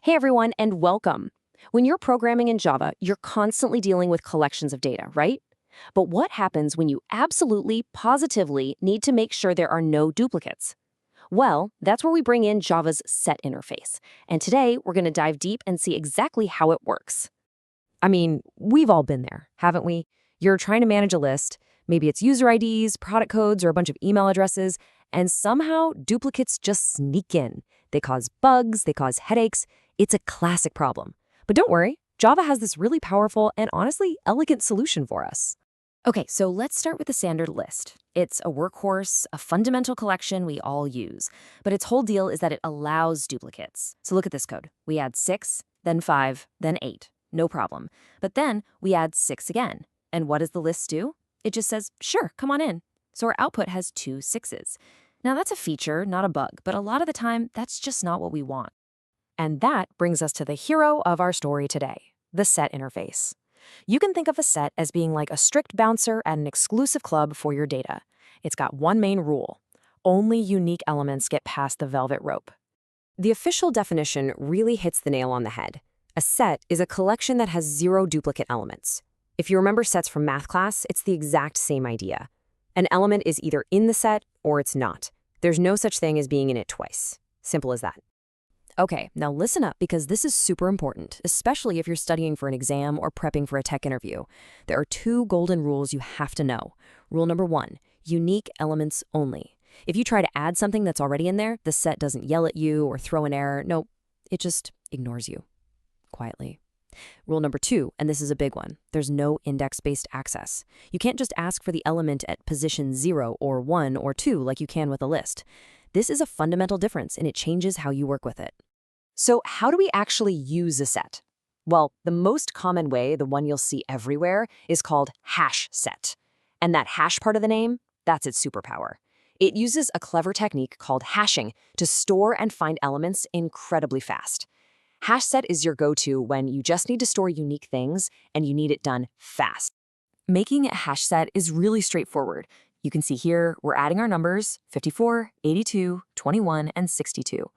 Hey everyone, and welcome. When you're programming in Java, you're constantly dealing with collections of data, right? But what happens when you absolutely, positively need to make sure there are no duplicates? Well, that's where we bring in Java's set interface. And today, we're going to dive deep and see exactly how it works. I mean, we've all been there, haven't we? You're trying to manage a list. Maybe it's user IDs, product codes, or a bunch of email addresses, and somehow duplicates just sneak in. They cause bugs, they cause headaches. It's a classic problem. But don't worry, Java has this really powerful and honestly elegant solution for us. Okay, so let's start with the standard list. It's a workhorse, a fundamental collection we all use. But its whole deal is that it allows duplicates. So look at this code. We add 6, then 5, then 8. No problem. But then we add 6 again. And what does the list do? It just says, sure, come on in. So our output has 2 6s. Now that's a feature, not a bug, but a lot of the time, that's just not what we want. And that brings us to the hero of our story today, the set interface. You can think of a set as being like a strict bouncer at an exclusive club for your data. It's got one main rule. Only unique elements get past the velvet rope. The official definition really hits the nail on the head. A set is a collection that has 0 duplicate elements. If you remember sets from math class, it's the exact same idea. An element is either in the set or it's not. There's no such thing as being in it twice. Simple as that. Okay, now listen up because this is super important, especially if you're studying for an exam or prepping for a tech interview. There are 2 golden rules you have to know. Rule number 1, unique elements only. If you try to add something that's already in there, the set doesn't yell at you or throw an error. No, it just ignores you quietly. Rule number 2, and this is a big one, there's no index-based access. You can't just ask for the element at position 0 or 1 or 2 like you can with a list. This is a fundamental difference and it changes how you work with it. So how do we actually use a set? Well, the most common way, the one you'll see everywhere, is called HashSet. And that hash part of the name, that's its superpower. It uses a clever technique called hashing to store and find elements incredibly fast. HashSet is your go-to when you just need to store unique things and you need it done fast. Making a HashSet is really straightforward. You can see here, we're adding our numbers, 54, 82, 21, and 62.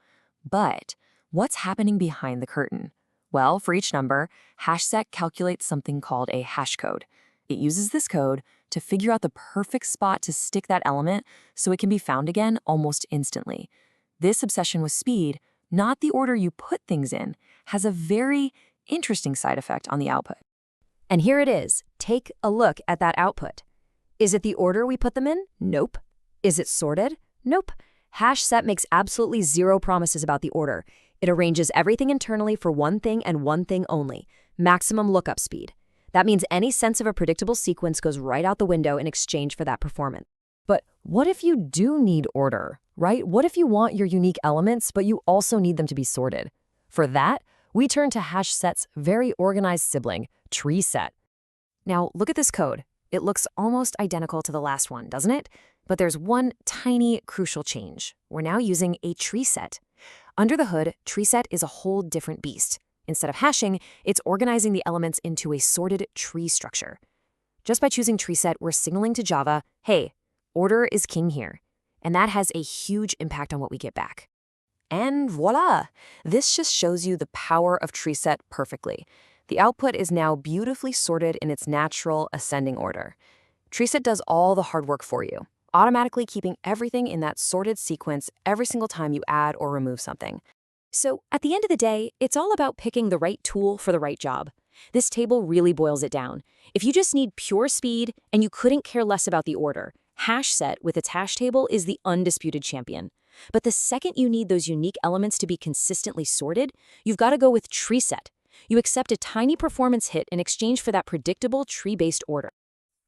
But what's happening behind the curtain? Well, for each number, HashSet calculates something called a hash code. It uses this code to figure out the perfect spot to stick that element so it can be found again almost instantly. This obsession with speed, not the order you put things in, has a very interesting side effect on the output. And here it is. Take a look at that output. Is it the order we put them in? Nope. Is it sorted? Nope. HashSet makes absolutely 0 promises about the order. It arranges everything internally for one thing and one thing only, maximum lookup speed. That means any sense of a predictable sequence goes right out the window in exchange for that performance. But what if you do need order, right? What if you want your unique elements, but you also need them to be sorted? For that, we turn to HashSet's very organized sibling, TreeSet. Now, look at this code. It looks almost identical to the last one, doesn't it? But there's one tiny, crucial change. We're now using a TreeSet. Under the hood, TreeSet is a whole different beast. Instead of hashing, it's organizing the elements into a sorted tree structure. Just by choosing TreeSet, we're signaling to Java, hey, order is king here. And that has a huge impact on what we get back. And voila! This just shows you the power of TreeSet perfectly. The output is now beautifully sorted in its natural ascending order. TreeSet does all the hard work for you, automatically keeping everything in that sorted sequence every single time you add or remove something. So at the end of the day, it's all about picking the right tool for the right job. This table really boils it down. If you just need pure speed and you couldn't care less about the order, HashSet with its hash table is the undisputed champion. But the second you need those unique elements to be consistently sorted, you've got to go with TreeSet. You accept a tiny performance hit in exchange for that predictable tree-based order.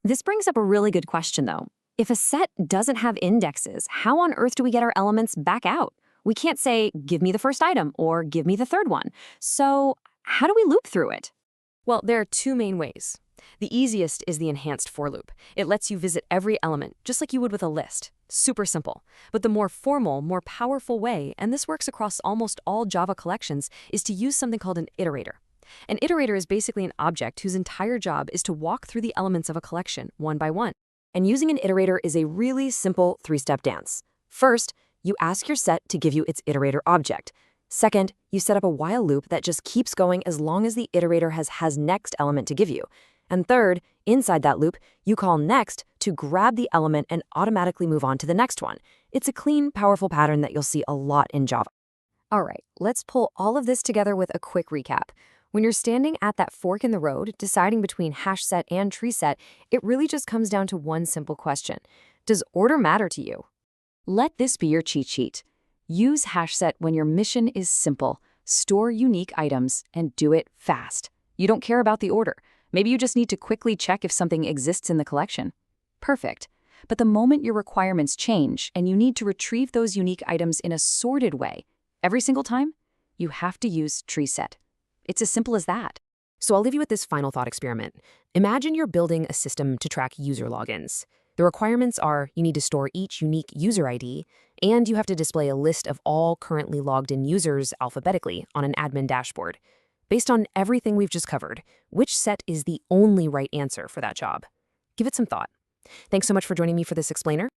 This brings up a really good question, though. If a set doesn't have indexes, how on earth do we get our elements back out? We can't say, give me the first item or give me the third one. So how do we loop through it? Well, there are 2 main ways. The easiest is the enhanced for loop. It lets you visit every element, just like you would with a list. Super simple. But the more formal, more powerful way, and this works across almost all Java collections, is to use something called an iterator. An iterator is basically an object whose entire job is to walk through the elements of a collection one by one. And using an iterator is a really simple 3-step dance. First, you ask your set to give you its iterator object. Second, you set up a while loop that just keeps going as long as the iterator has next element to give you. And third, inside that loop, you call next to grab the element and automatically move on to the next one. It's a clean, powerful pattern that you'll see a lot in Java. All right, let's pull all of this together with a quick recap. When you're standing at that fork in the road, deciding between HashSet and TreeSet, it really just comes down to one simple question. Does order matter to you? Let this be your cheat sheet. Use HashSet when your mission is simple. Store unique items and do it fast. You don't care about the order. Maybe you just need to quickly check if something exists in the collection. Perfect. But the moment your requirements change and you need to retrieve those unique items in a sorted way, every single time, you have to use TreeSet. It's as simple as that. So I'll leave you with this final thought experiment. Imagine you're building a system to track user logins. The requirements are you need to store each unique user ID, and you have to display a list of all currently logged in users alphabetically on an admin dashboard. Based on everything we've just covered, which set is the only right answer for that job? Give it some thought. Thanks so much for joining me for this explainer.